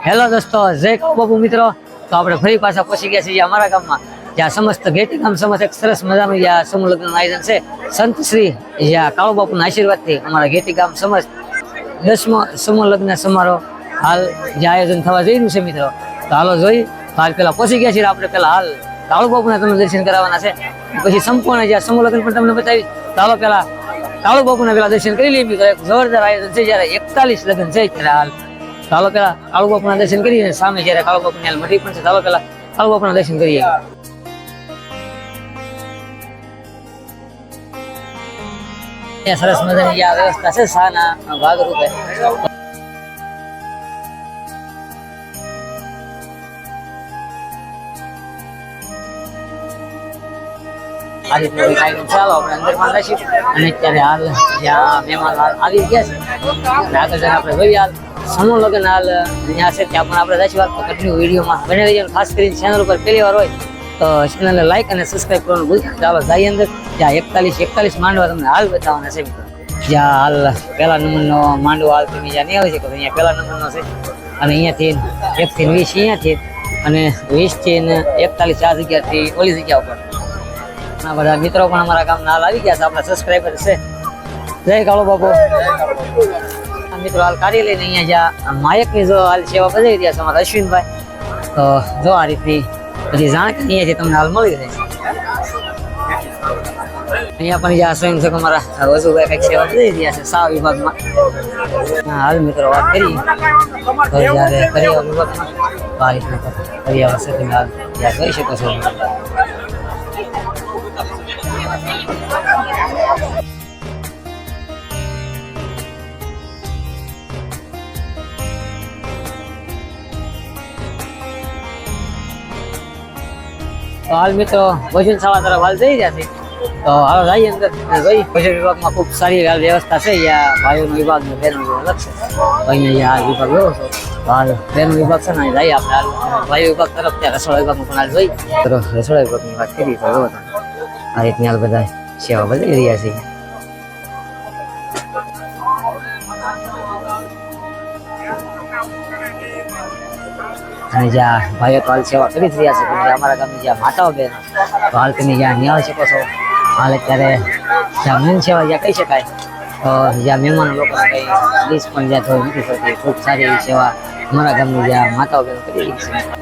Hello દોસ્તો, જય બાપુ મિત્રો. તો આપણે ફરી પાછા પહોંચી ગયા છીએ અમારા ગામમાં, જ્યાં સમસ્ત ઘેટી ગામ સમસ્ત એક સરસ મજાનું જ્યાં સમૂહ લગ્નનું આયોજન છે. સંત શ્રી જ્યાં કાળુ બાપુના આશીર્વાદથી અમારા ઘેટી ગામ સમસ્ત 10મો સમૂહ લગ્ન સમારોહ હાલ જે આયોજન થવા જઈ રહ્યું છે મિત્રો. તો હાલો જોઈ. તો હાલ પેલા પહોંચી ગયા છીએ આપણે. પેલા હાલ કાળુ બાપુના તમને દર્શન કરાવવાના છે, પછી સંપૂર્ણ જ્યાં સમૂહ લગ્ન પણ તમને બતાવી. તો હાલો પેલા કાળુ બાપુના પેલા દર્શન કરી લઈએ મિત્રો. એક જોરદાર આયોજન છે, જ્યારે 41 લગ્ન છે ત્યારે હાલ. ચાલો પેલા કાળુ બાપુના દર્શન કરીએ. સામે જયારે કાળુ બાપુની હાલ મઢી પણ છે, ચાલો પેલા કાળુ બાપુના દર્શન કરીએ. સરસ મજાની આ વ્યવસ્થા છે શાના ભાગરૂપે. આ રીતનું ચાલો આપણે અંદર પણ રહીશું. અને અત્યારે હાલ જ્યાં મહેમાન આવી ગયા છે આગળ જઈને આપણે જોઈએ હાલ સમૂહ લગ્ન હાલ ત્યાં છે, ત્યાં પણ આપણે રહીશું. તો કન્ટિન્યુ વિડીયોમાં બને રહીએ. ખાસ કરીને ચેનલ ઉપર પહેલી વાર હોય તો ચેનલને લાઈક અને સબસ્ક્રાઈબ કરવાનું ભૂલતા. ચાલો જઈએ અંદર. જ્યાં 41 માંડવા તમને હાલ બતાવવાના છે મિત્રો. જ્યાં હાલ પહેલા નંબરનો માંડવો હાલ તમે જ્યાં નહીં આવી શકો તો અહીંયા પહેલા નંબરનો છે. અને અહીંયાથી 1 થી 20 અહીંયાથી અને 20 થી 41 આ જગ્યાથી ઓલી જગ્યા ઉપર ઘણા બધા મિત્રો પણ અમારા ગામના હાલ આવી ગયા છે, આપણા સબસ્ક્રાઈબર છે. જય કાળુ બાપુ મિત્રો. હાલ કાર્ય લઈને અહીંયા જ્યાં માયકની જો હાલ સેવા બજાવી રહ્યા છે અમારા અશ્વિનભાઈ. તો જો આ રીતની બધી જાણકારી અહીંયાથી તમને હાલ મળી રહેશે. અહીંયા પણ જ્યાં સ્વયંસેવક અમારા વસુભાઈ કંઈક સેવા બજાવી રહ્યા છે સા વિભાગમાં. હાલ મિત્રો વાત કરી તો જ્યારે કરિયા વિભાગમાં તો આ રીતનું કરિયા હશે તમે હાલ ત્યાં કરી શકો છો. તો હાલ મિત્રો ભોજન ખાવા તરફ હાલ જઈ રહ્યા છે. તો હાલો જઈએ અંદર. ભાઈ ભોજન વિભાગમાં ખૂબ સારી હાલ વ્યવસ્થા છે. અહીંયા ભાઈઓનો વિભાગ ને બહેનો વિભાગ અલગ છે. અહીંયા આ વિભાગ એવો છે. હાલ બહેનો વિભાગ છે ને જઈએ આપણે હાલ ભાઈઓ વિભાગ તરફ. ત્યાં રસોડા વિભાગમાં પણ હાલ જોઈ. તો રસોડા વિભાગની વાત કરી તો આ રીતની હાલ બધા સેવા બદલી રહ્યા છે. અને જ્યાં ભાઈઓ તો હાલ સેવા કરી જ રહ્યા છે, પણ અમારા ગામની જ્યાં માતાઓ બેન તો હાલ તમે જ્યાં નિહાળી શકો છો. હાલ અત્યારે જ્યાં મેન સેવા જ્યાં કહી શકાય તો જ્યાં મહેમાનો લોકો કંઈ ડીશ પણ જ્યાં જોઈ નથી પડતી, ખૂબ સારી એવી સેવા અમારા ગામની જ્યાં માતાઓ બેન કરી રહી છે.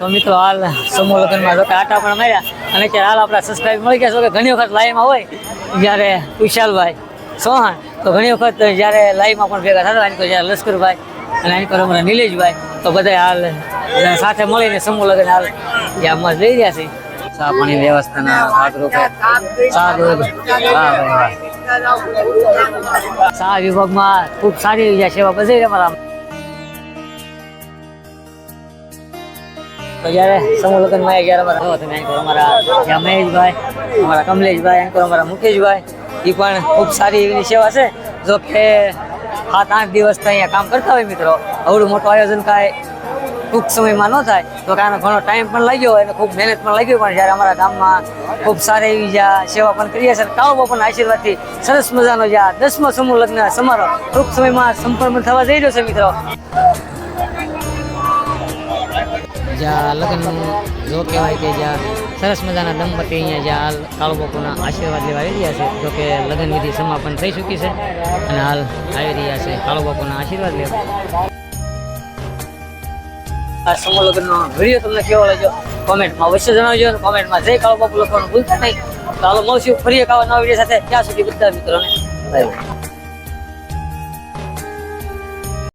તો મિત્રો હાલ સમૂહ લગ્નમાં જો કે આટા પણ માર્યા. અને અત્યારે હાલ આપણા સબસ્ક્રાઈબ મળી ગયા છો કે ઘણી વખત લાઈવમાં હોય જ્યારે વિશાલભાઈ સોહાણ તો ઘણી વખત જ્યારે લાઈવમાં પણ ભેગા થતા. આની જ્યારે લશ્કરભાઈ અને આની પર અમારા નિલેશભાઈ તો બધા હાલ સાથે મળીને સમૂહ લગ્ન હાલ જ્યાં મસ્ત લઈ રહ્યા છે. ચા પાણી વ્યવસ્થાના ભાગરૂપે ચા વિભાગમાં ખૂબ સારી એવી સેવા બજાવી અમારા. તો જ્યારે સમૂહ લગ્નમાં જ્યારે અમારા તમે અમારા જ્યાં મહેશભાઈ, અમારા કમલેશભાઈ, અમારા મુકેશભાઈ એ પણ ખૂબ સારી એવી સેવા છે. જો કે 7-8 દિવસ અહીંયા કામ કરતા હોય મિત્રો, આવડું મોટું આયોજન કાંઈ ટૂંક સમયમાં ન થાય તો કાંઈ ઘણો ટાઈમ પણ લાગ્યો હોય અને ખૂબ મહેનત પણ લાગી હોય. પણ જ્યારે અમારા ગામમાં ખૂબ સારી એવી જ્યાં સેવા પણ કરીએ છીએ, કાળુ બાપુના આશીર્વાદથી સરસ મજાનો જ્યાં 10મો સમૂહ લગ્ન સમારોહ ટૂંક સમયમાં સંપન્ન થવા જઈ રહ્યો છે મિત્રો. જ્યાં લગ્નનું જો કહેવાય કે જ્યાં સરસ મજાના દંપતી અહીંયા જ્યાં હાલ કાળુ બાપુના આશીર્વાદ લેવા આવી રહ્યા છે. જો કે લગ્ન વિધિ સમાપન થઈ ચૂકી છે અને હાલ આવી રહ્યા છે કાળુ બાપુના આશીર્વાદ લેવા. આ સમૂહ લગ્નનો વિડીયો તમને કેવો લાગ્યો કોમેન્ટમાં અવશ્ય જણાવજો. અને કોમેન્ટમાં જય કાળુ બાપુ લખવાનું ભૂલતા નહીં. તો હાલો મળશું ફરી એક આવા નવા વિડીયો સાથે. ત્યાં સુધી બધા મિત્રોને બાય બાય.